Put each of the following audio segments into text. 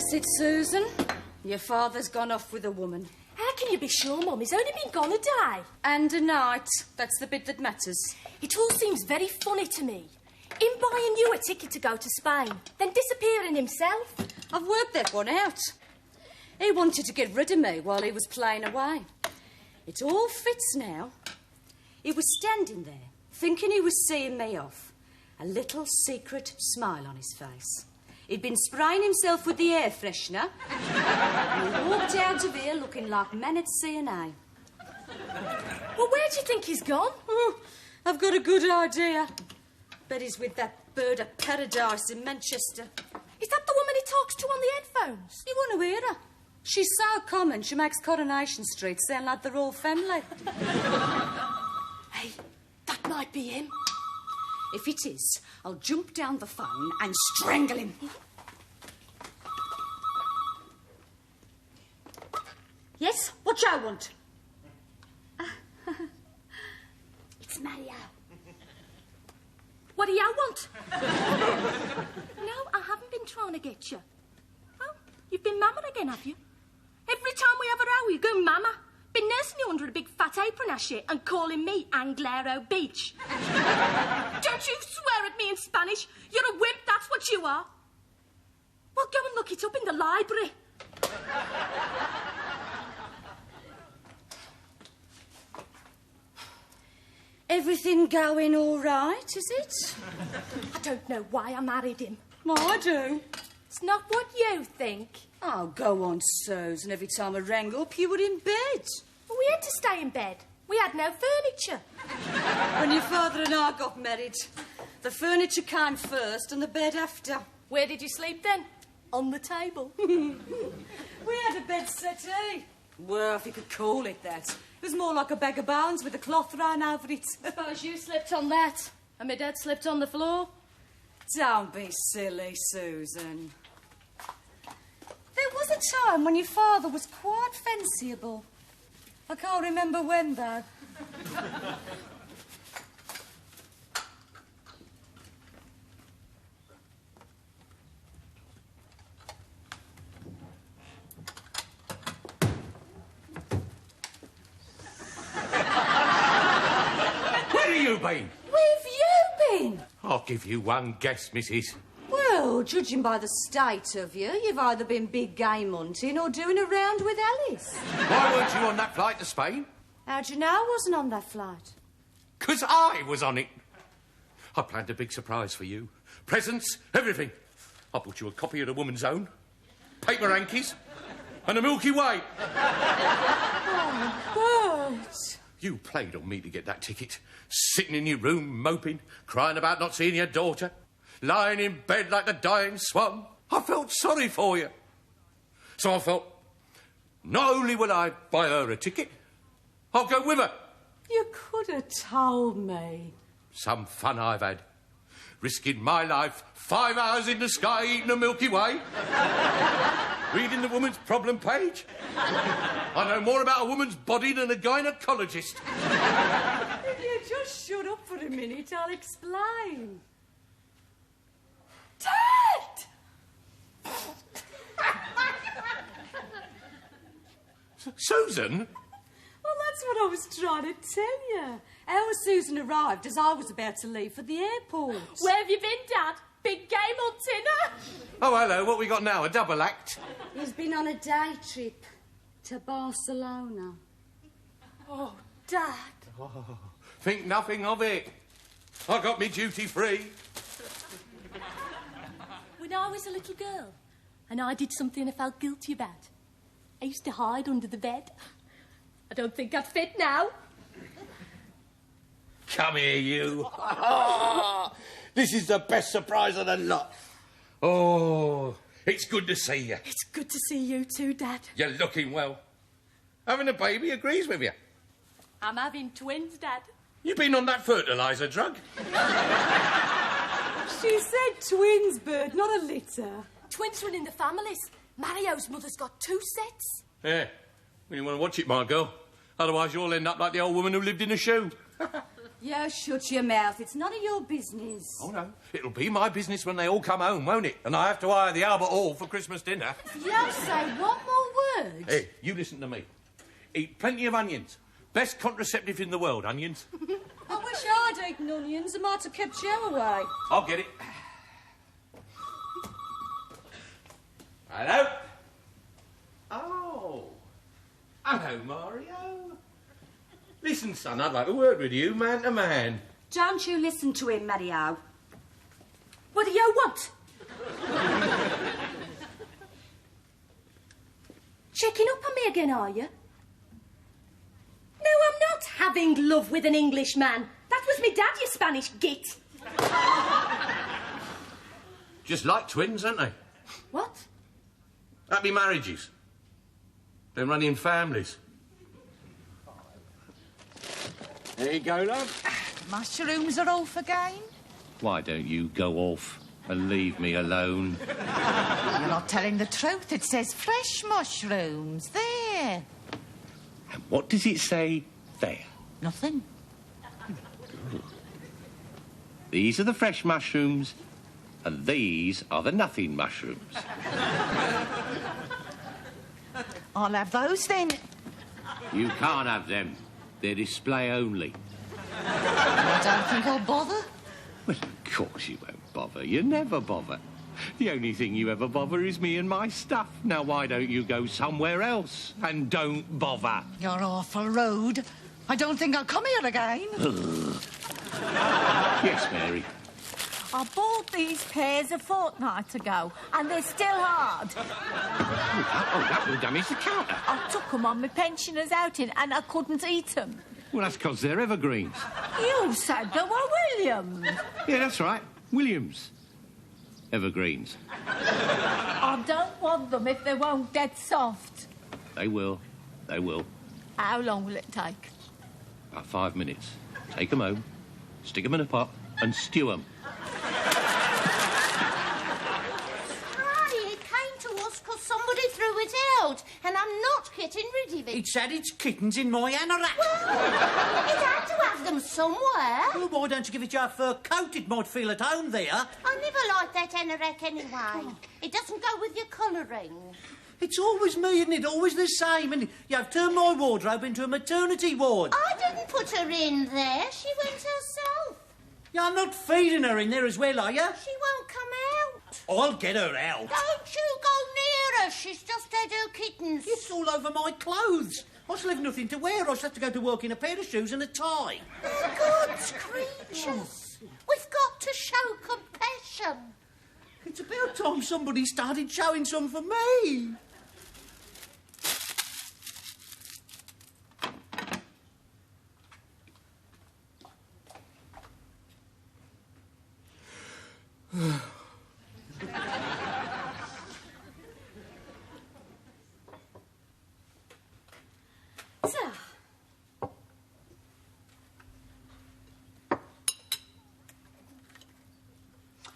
face it, Susan. Your father's gone off with a woman. How can you be sure, Mum? He's only been gone a day. And a night. That's the bit that matters. It all seems very funny to me. Him buying you a ticket to go to Spain, then disappearing himself. I've worked that one out. He wanted to get rid of me while he was playing away. It all fits now. He was standing there, thinking he was seeing me off. A little secret smile on his face. He'd been spraying himself with the air freshener. And he walked out of here looking like men at CNA. Well, where do you think he's gone? Oh, I've got a good idea. Bet he's with that bird of paradise in Manchester. Is that the woman he talks to on the headphones? You want to hear her? She's so common, she makes Coronation Street sound like the royal family. Hey, that might be him. If it is, I'll jump down the phone and strangle him. Yes? What do you want? It's Mario. What do you want? No, I haven't been trying to get you. Oh, you've been mama again, have you? Every time we have a row, you go mama. Been nursing you under a big fat apron, has she, and calling me Anglero Beach. Don't you swear at me in Spanish. You're a wimp, that's what you are. Well, go and look it up in the library. Everything going all right, is it? I don't know why I married him. Well, I do. It's not what you think. Oh, go on, Susan. Every time I rang up, you were in bed. Well, we had to stay in bed. We had no furniture. When your father and I got married, the furniture came first and the bed after. Where did you sleep then? On the table. We had a bed settee. Well, if you could call it that. It was more like a bag of bones with a cloth thrown over it. Suppose you slept on that, and my dad slept on the floor. Don't be silly, Susan. There was a time when your father was quite fanciable. I can't remember when, though. Been? Where have you been? I'll give you one guess, missus. Well, judging by the state of you, you've either been big game hunting or doing a round with Alice. Why weren't you on that flight to Spain? How'd you know I wasn't on that flight? 'Cause I was on it. I planned a big surprise for you. Presents, everything. I bought you a copy of The Woman's Own, paper hankies, and a Milky Way. Oh, God. You played on me to get that ticket. Sitting in your room, moping, crying about not seeing your daughter, lying in bed like the dying swan. I felt sorry for you. So I thought, not only will I buy her a ticket, I'll go with her. You could have told me. Some fun I've had. Risking my life 5 hours in the sky eating a Milky Way. Reading the woman's problem page. I know more about a woman's body than a gynaecologist. If you just shut up for a minute, I'll explain. Dad! Susan? Well, that's what I was trying to tell you. How Susan arrived as I was about to leave for the airport. Where have you been, Dad? Big game hunting? Oh, hello. What we got now? A double act? He's been on a day trip to Barcelona. Oh, Dad. Oh, think nothing of it. I got me duty free. When I was a little girl and I did something I felt guilty about, I used to hide under the bed. I don't think I'd fit now. Come here, you. This is the best surprise of the lot. Oh, it's good to see you. It's good to see you too, Dad. You're looking well. Having a baby agrees with you. I'm having twins, Dad. You been on that fertiliser drug? She said twins, Bird, not a litter. Twins run in the families. Mario's mother's got 2 sets. Yeah. When you want to watch it, my girl. Otherwise, you'll end up like the old woman who lived in a shoe. Yeah, shut your mouth. It's none of your business. Oh, no. It'll be my business when they all come home, won't it? And I have to hire the Albert Hall for Christmas dinner. If you say one more word... Hey, you listen to me. Eat plenty of onions. Best contraceptive in the world, onions. I wish I'd eaten onions. I might have kept you away. I'll get it. Hello? Oh. Hello, Mario. Listen, son, I'd like a word with you, man to man. Don't you listen to him, Mario. What do you want? Checking up on me again, are you? No, I'm not having love with an Englishman. That was me dad, you Spanish git. Just like twins, aren't they? What? Happy marriages. They're running families. There you go, love. Mushrooms are off again? Why don't you go off and leave me alone? You're not telling the truth. It says fresh mushrooms. There. And what does it say there? Nothing. These are the fresh mushrooms, and these are the nothing mushrooms. I'll have those then. You can't have them. They're display only. I don't think I'll bother. Well, of course you won't bother. You never bother. The only thing you ever bother is me and my stuff. Now, why don't you go somewhere else and don't bother? You're awful rude. I don't think I'll come here again. Yes, Mary. I bought these pears a fortnight ago, and they're still hard. Oh, that will damage the counter. I took them on my pensioners' outing, and I couldn't eat them. Well, that's because they're evergreens. You said they were Williams. Yeah, that's right. Williams. Evergreens. I don't want them if they won't get soft. They will. They will. How long will it take? About 5 minutes. Take 'em home, stick 'em in a pot, and stew 'em. It came to us because somebody threw it out, and I'm not getting rid of it. It said its kittens in my anorak. It had to have them somewhere. Well, why don't you give it your fur coat? It might feel at home there. I never liked that anorak anyway. It doesn't go with your colouring. It's always me, isn't it? Always the same. And you have turned my wardrobe into a maternity ward. I didn't put her in there. She went herself. You're not feeding her in there as well, are you? She won't come out. I'll get her out. Don't you go near her. She's just had her kittens. It's all over my clothes. I shall have nothing to wear. I shall have to go to work in a pair of shoes and a tie. They're God's creatures. We've got to show compassion. It's about time somebody started showing some for me.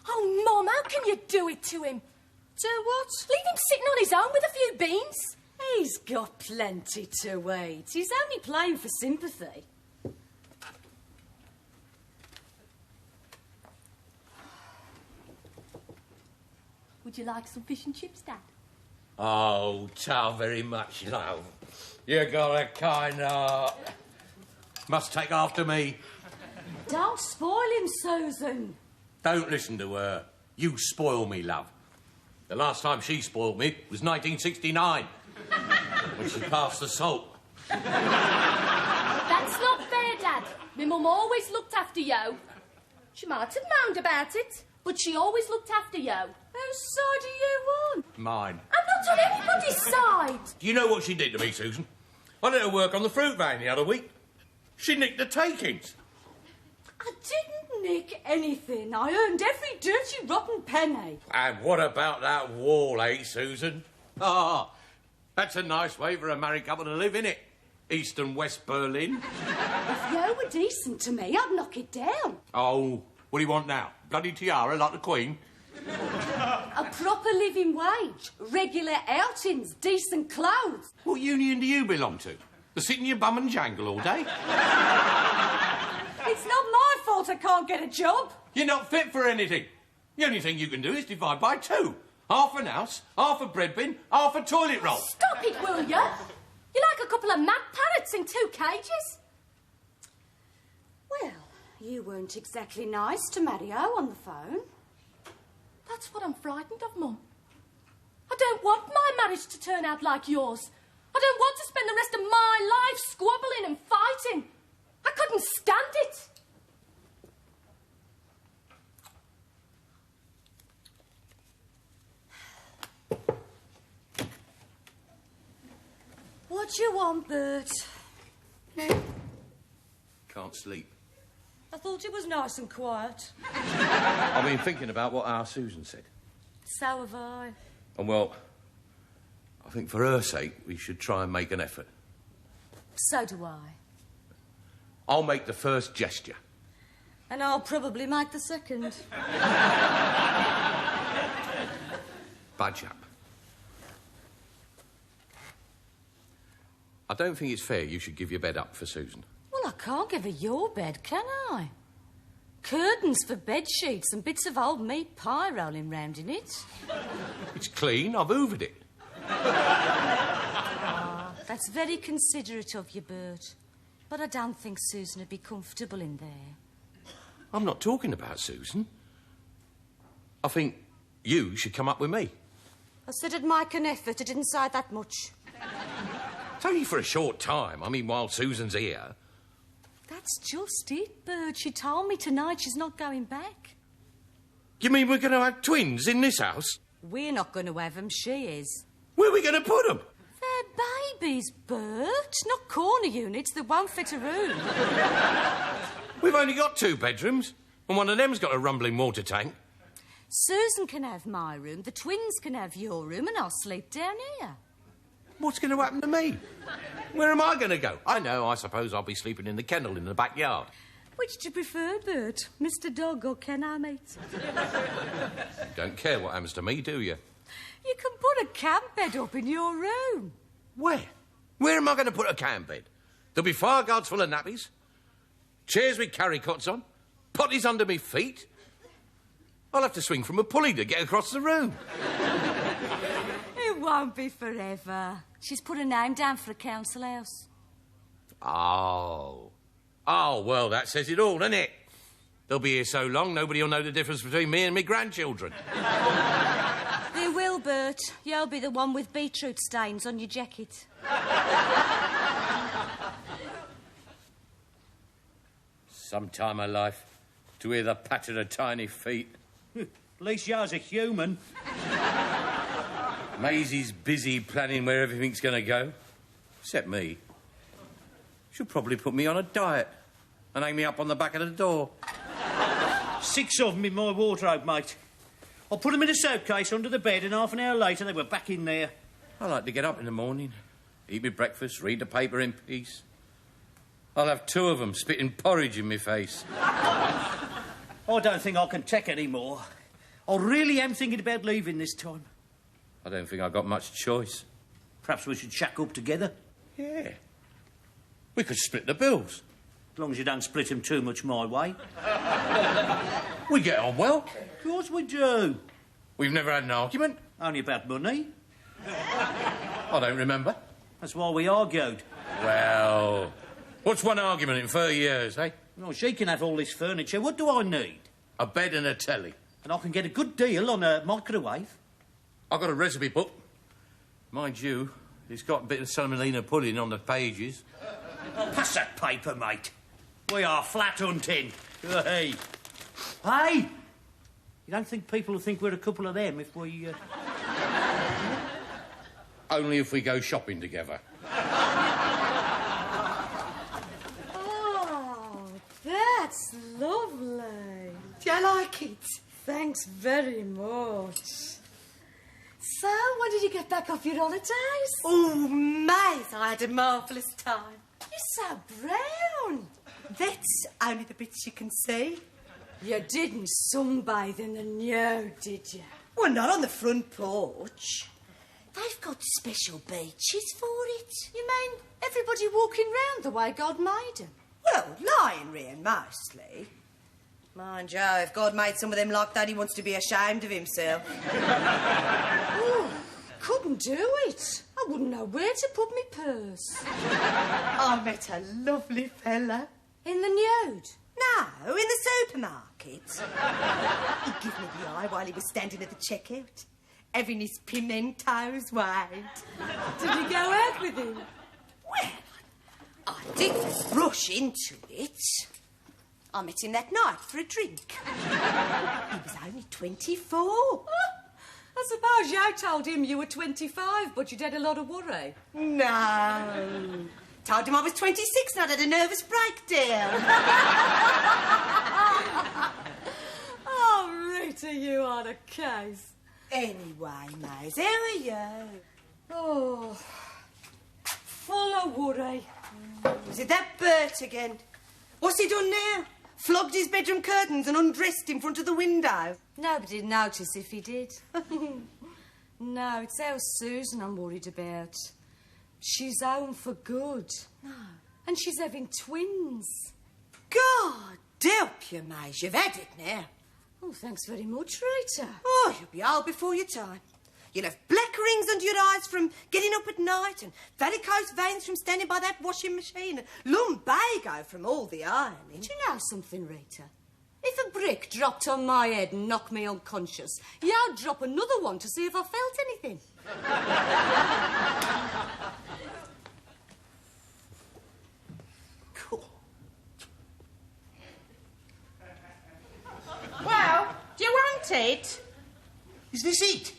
Oh, Mum, how can you do it to him? Do what? Leave him sitting on his own with a few beans. He's got plenty to eat. He's only playing for sympathy. Would you like some fish and chips, Dad? Oh, ta very much, love. You got a kind heart. Must take after me. Don't spoil him, Susan. Don't listen to her. You spoil me, love. The last time she spoiled me was 1969, when she passed the salt. That's not fair, Dad. My mum always looked after you. She might have moaned about it, but she always looked after you. Whose side are you on? Mine. I'm not on anybody's side. Do you know what she did to me, Susan? I let her work on the fruit van the other week. She nicked the takings. I didn't nick anything. I earned every dirty, rotten penny. And what about that wall, eh, Susan? Ah, that's a nice way for a married couple to live, innit? East and West Berlin. If you were decent to me, I'd knock it down. Oh, what do you want now? Bloody tiara like the Queen? A proper living wage, regular outings, decent clothes. What union do you belong to? The sit in your bum and jangle all day? It's not my fault I can't get a job. You're not fit for anything. The only thing you can do is divide by 2. Half an house, half a bread bin, half a toilet roll. Stop it, will you? You're like a couple of mad parrots in 2 cages. Well, you weren't exactly nice to Mario on the phone. That's what I'm frightened of, Mum. I don't want my marriage to turn out like yours. I don't want to spend the rest of my life squabbling and fighting. I couldn't stand it. What do you want, Bert? Can't sleep. I thought it was nice and quiet. I've been thinking about what our Susan said. So have I. And, well, I think for her sake, we should try and make an effort. So do I. I'll make the first gesture. And I'll probably make the second. Budge up. I don't think it's fair you should give your bed up for Susan. Well, I can't give her your bed, can I? Curtains for bed sheets and bits of old meat pie rolling round in it. It's clean. I've hoovered it. That's very considerate of you, Bert. But I don't think Susan would be comfortable in there. I'm not talking about Susan. I think you should come up with me. I said I'd make an effort. I didn't say that much. It's only for a short time. I mean, while Susan's here. That's just it, Bert. She told me tonight she's not going back. You mean we're going to have twins in this house? We're not going to have them, she is. Where are we going to put them? They're babies, Bert. Not corner units that won't fit a room. We've only got 2 bedrooms, and one of them's got a rumbling water tank. Susan can have my room, the twins can have your room, and I'll sleep down here. What's going to happen to me? Where am I going to go? I know, I suppose I'll be sleeping in the kennel in the backyard. Which do you prefer, Bert? Mr. Dog or Ken I mate? Don't care what happens to me, do you? You can put a camp bed up in your room. Where? Where am I going to put a camp bed? There'll be fire guards full of nappies, chairs with carry cots on, potties under me feet. I'll have to swing from a pulley to get across the room. It won't be forever. She's put her name down for a council house. Oh. Oh, well, that says it all, doesn't it? They'll be here so long, nobody will know the difference between me and my grandchildren. They will, Bert. You'll be the one with beetroot stains on your jacket. Sometime of life, to hear the patter of tiny feet. At least yours are human. Maisie's busy planning where everything's going to go. Except me. She'll probably put me on a diet and hang me up on the back of the door. 6 of them in my wardrobe, mate. I'll put them in a soapcase under the bed, and half an hour later they were back in there. I like to get up in the morning, eat my breakfast, read the paper in peace. I'll have 2 of them spitting porridge in my face. I don't think I can take any more. I really am thinking about leaving this time. I don't think I've got much choice. Perhaps we should shack up together. Yeah. We could split the bills. As long as you don't split them too much my way. We get on well. Of course we do. We've never had an argument. Only about money. I don't remember. That's why we argued. Well, what's one argument in 30 years, eh? Well, she can have all this furniture. What do I need? A bed and a telly. And I can get a good deal on a microwave. I've got a recipe book. Mind you, it's got a bit of semolina pudding on the pages. Pass that paper, mate. We are flat hunting. Hey. Hey! You don't think people will think we're a couple of them if we... Only if we go shopping together. Oh, that's lovely. Do you like it? Thanks very much. So, when did you get back off your holidays? Oh, mate, I had a marvellous time. You're so brown. That's only the bits you can see. You didn't sunbathe in the new, did you? Well, not on the front porch. They've got special beaches for it. You mean everybody walking round the way God made them? Well, lying rear mostly. Mind you, if God made some of them like that, he wants to be ashamed of himself. Oh, couldn't do it. I wouldn't know where to put my purse. I met a lovely fella. In the nude? No, in the supermarket. He gave me the eye while he was standing at the checkout, having his pimentos wide. Did you go out with him? Well, I didn't rush into it. I met him that night for a drink. He was only 24. I suppose you told him you were 25, but you'd had a lot of worry. No. Told him I was 26 and I'd had a nervous breakdown. Oh, Rita, you are the case. Anyway, Maze, how are you? Oh, full of worry. Is it that Bert again? What's he done now? Flogged his bedroom curtains and undressed in front of the window? Nobody'd notice if he did. No, it's our Susan I'm worried about. She's home for good. No. And she's having twins. God help you, Maze. You've had it now. Oh, thanks very much, Rita. Oh, you'll be old before your time. You'll have black rings under your eyes from getting up at night and varicose veins from standing by that washing machine and lumbago from all the ironing. Do you know something, Rita? If a brick dropped on my head and knocked me unconscious, you'd drop another one to see if I felt anything. Cool. Well, do you want it? Is this it?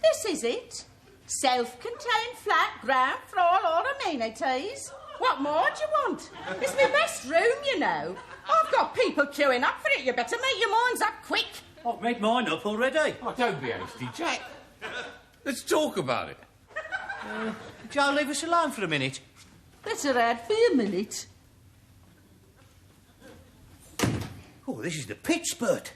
This is it. Self-contained flat ground floor all amenities. What more do you want? It's my best room, you know. I've got people queuing up for it. You better make your minds up quick. I've made mine up already. Oh, don't be hasty, Jack. Let's talk about it. Joe, leave us alone for a minute. Better add for a minute. Oh, this is the pitch, Bert.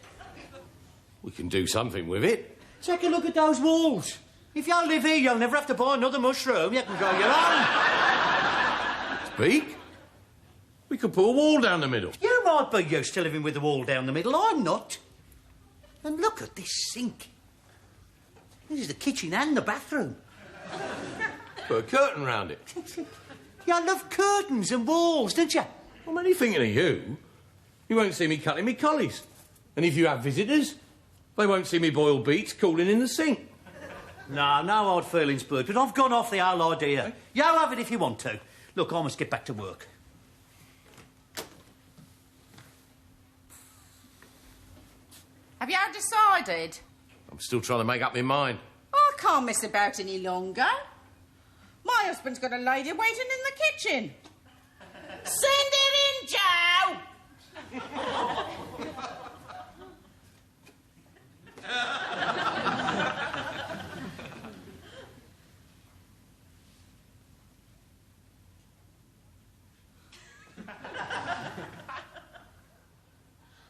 We can do something with it. Take a look at those walls. If you live here, you'll never have to buy another mushroom. You can grow your own. Speak. We could put a wall down the middle. You might be used to living with the wall down the middle. I'm not. And look at this sink. This is the kitchen and the bathroom. Put a curtain round it. You love curtains and walls, don't you? I'm only thinking of you. You won't see me cutting me collies. And if you have visitors, they won't see me boil beets cooling in the sink. No, no hard feelings, Bert, but I've gone off the whole idea. You have it if you want to. Look, I must get back to work. Have you decided? I'm still trying to make up my mind. I can't mess about any longer. My husband's got a lady waiting in the kitchen. Send it in, Joe!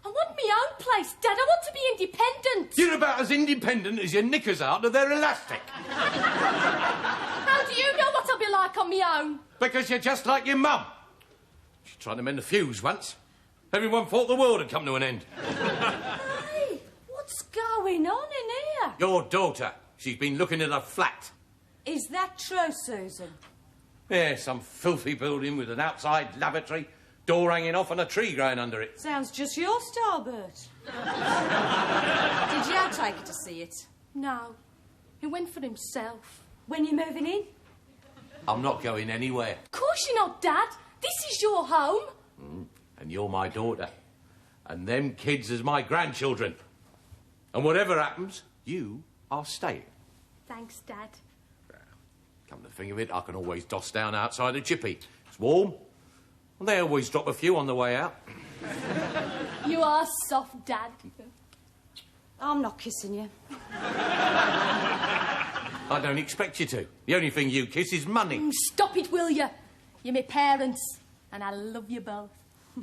I want my own place, Dad. I want to be independent. You're about as independent as your knickers are to their elastic. How do you know what I'll be like on my own? Because you're just like your mum. She tried to mend the fuse once. Everyone thought the world had come to an end. Hey, what's going on in here? Your daughter. She's been looking at a flat. Is that true, Susan? Yeah, some filthy building with an outside lavatory, door hanging off and a tree growing under it. Sounds just your style, Bert. Did you take her to see it? No. He went for himself. When you moving in? I'm not going anywhere. Of course you're not, Dad. This is your home. And you're my daughter. And them kids is my grandchildren. And whatever happens, you are staying. Thanks, Dad. Come to think of it, I can always doss down outside the chippy. It's warm. And they always drop a few on the way out. You are soft, Dad. I'm not kissing you. I don't expect you to. The only thing you kiss is money. Stop it, will you? You're my parents, and I love you both.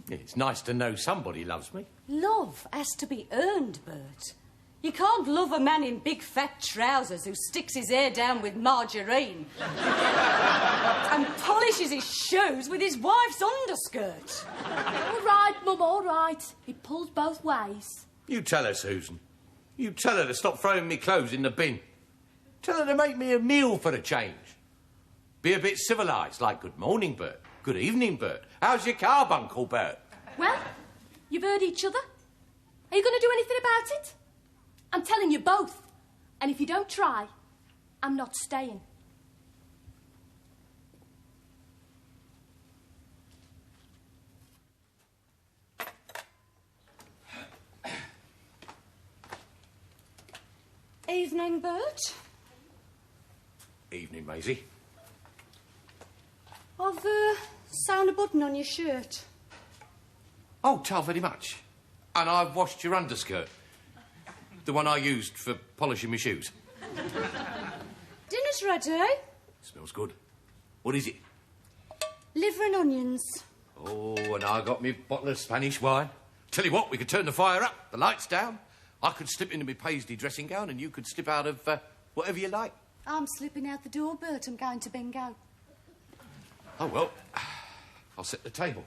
It's nice to know somebody loves me. Love has to be earned, Bert. You can't love a man in big fat trousers who sticks his hair down with margarine and polishes his shoes with his wife's underskirt. All right, Mum, all right. It pulls both ways. You tell her, Susan. You tell her to stop throwing me clothes in the bin. Tell her to make me a meal for a change. Be a bit civilised, like good morning, Bert. Good evening, Bert. How's your carbuncle, Bert? Well, you've heard each other. Are you going to do anything about it? I'm telling you both. And if you don't try, I'm not staying. Evening, Bert. Evening, Maisie. I've sewn a button on your shirt. Oh, tell very much. And I've washed your underskirt. The one I used for polishing my shoes. Dinner's ready. Smells good. What is it? Liver and onions. Oh, and I got me bottle of Spanish wine. Tell you what, we could turn the fire up, the lights down. I could slip into my Paisley dressing gown and you could slip out of whatever you like. I'm slipping out the door, Bert. I'm going to bingo. Oh, well, I'll set the table.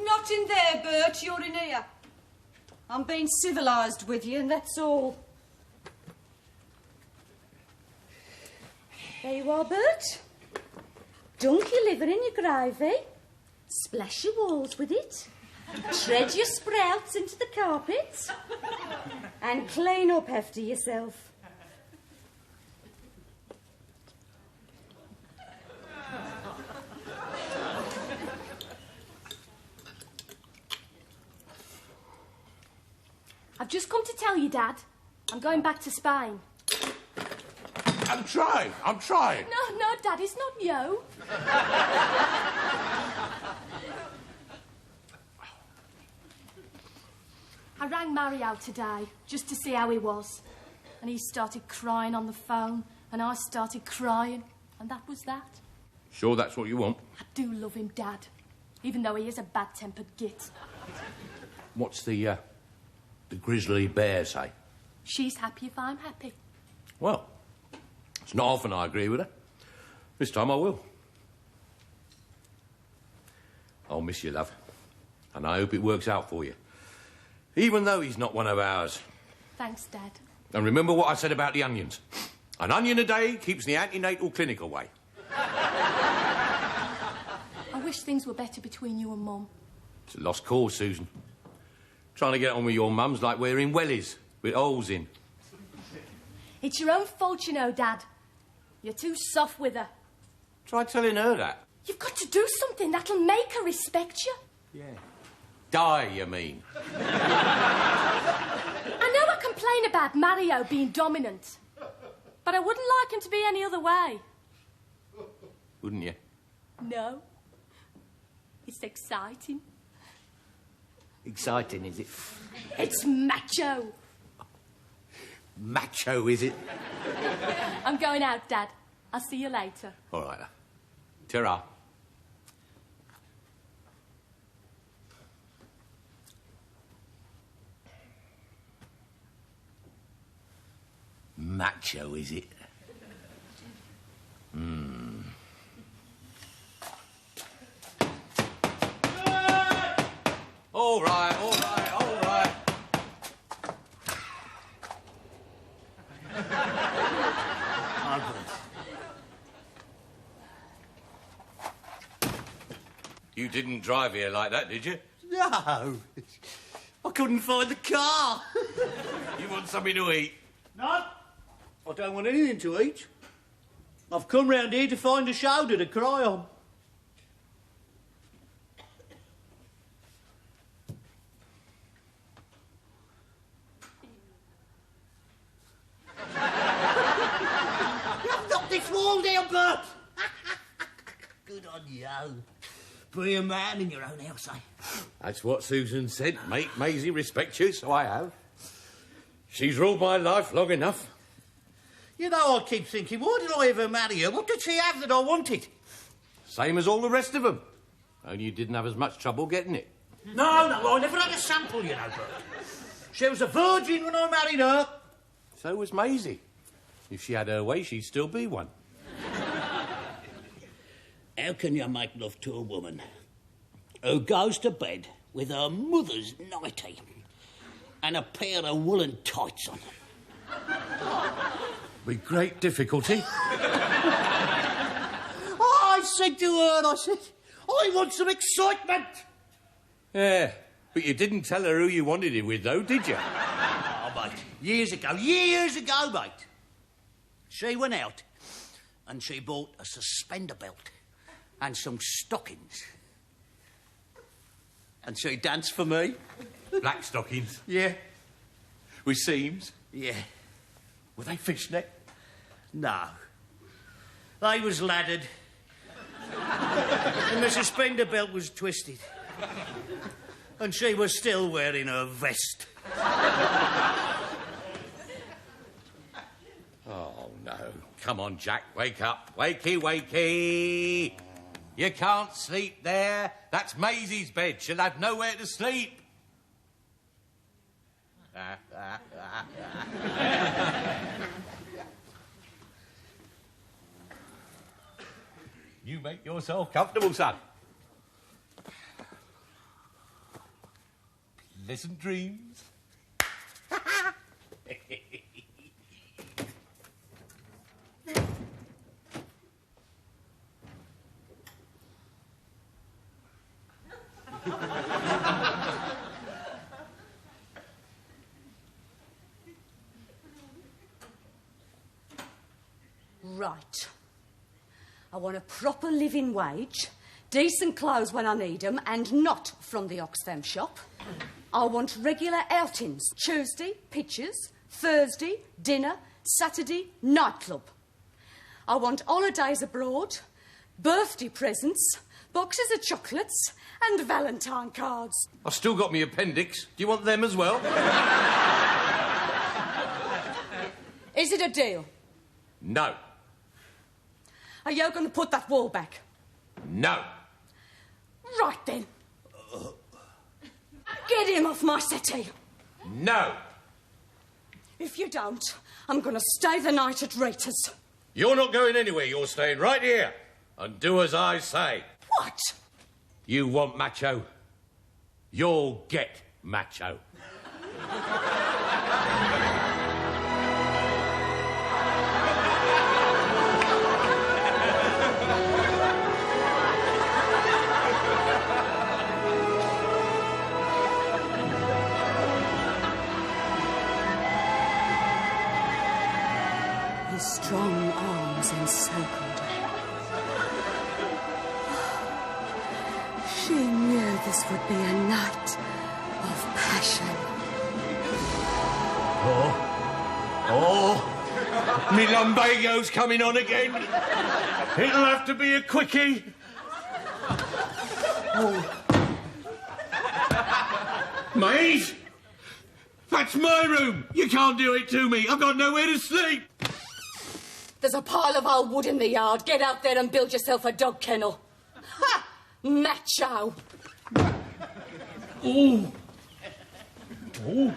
Not in there, Bert. You're in here. I'm being civilised with you, and that's all. There you are, Bert. Dunk your liver in your gravy. Splash your walls with it. Tread your sprouts into the carpet. And clean up after yourself. I've just come to tell you, Dad. I'm going back to Spain. I'm trying. No, Dad, it's not you. I rang Mario today just to see how he was. And he started crying on the phone, and I started crying, and that was that. Sure that's what you want? I do love him, Dad, even though he is a bad-tempered git. What's the grizzly bear say? She's happy if I'm happy. Well, it's not often I agree with her. This time I will. I'll miss you, love. And I hope it works out for you. Even though he's not one of ours. Thanks, Dad. And remember what I said about the onions. An onion a day keeps the antenatal clinic away. I wish things were better between you and Mum. It's a lost cause, Susan. Trying to get on with your mum's like wearing wellies with holes in. It's your own fault, you know, Dad. You're too soft with her. Try telling her that. You've got to do something that'll make her respect you. Yeah. Die, you mean? I know I complain about Mario being dominant, but I wouldn't like him to be any other way. Wouldn't you? No. It's exciting. Exciting, is it? It's macho. Macho, is it? I'm going out, Dad. I'll see you later. All right, love. Ta-ra. Macho, is it? All right. You didn't drive here like that, did you? No. I couldn't find the car. You want something to eat? No. I don't want anything to eat. I've come round here to find a shoulder to cry on. You've knocked this wall down, Bert. Good on you. Be a man in your own house, eh? That's what Susan said. Make Maisie respect you, so I have. She's ruled my life long enough. You know, I keep thinking, why did I ever marry her? What did she have that I wanted? Same as all the rest of them. Only you didn't have as much trouble getting it. No, I never had a sample, you know, Bert. She was a virgin when I married her. So was Maisie. If she had her way, she'd still be one. How can you make love to a woman who goes to bed with her mother's nightie and a pair of woolen tights on? With great difficulty. I said to her, I want some excitement. Yeah, but you didn't tell her who you wanted it with, though, did you? Oh, mate, years ago, mate. She went out and she bought a suspender belt and some stockings. And she danced for me. Black stockings? Yeah. With seams? Yeah. Were they fishnet? No. They was laddered. And the suspender belt was twisted. And she was still wearing her vest. Oh, no. Come on, Jack, wake up. Wakey, wakey. You can't sleep there. That's Maisie's bed. She'll have nowhere to sleep. You make yourself comfortable, son. Pleasant dreams. Right. I want a proper living wage, decent clothes when I need them, and not from the Oxfam shop. I want regular outings. Tuesday, pictures. Thursday, dinner. Saturday, nightclub. I want holidays abroad, birthday presents, boxes of chocolates, and Valentine cards. I've still got me appendix. Do you want them as well? Is it a deal? No. Are you going to put that wall back? No. Right then. Get him off my settee. No. If you don't, I'm going to stay the night at Rita's. You're not going anywhere. You're staying right here. And do as I say. What? You want macho? You'll get macho. His strong arms encircled her. She knew this would be a night of passion. Oh, me lumbago's coming on again. It'll have to be a quickie. Oh. Mate, that's my room. You can't do it to me. I've got nowhere to sleep. There's a pile of old wood in the yard. Get out there and build yourself a dog kennel. Ha! Macho. Oh. Oh.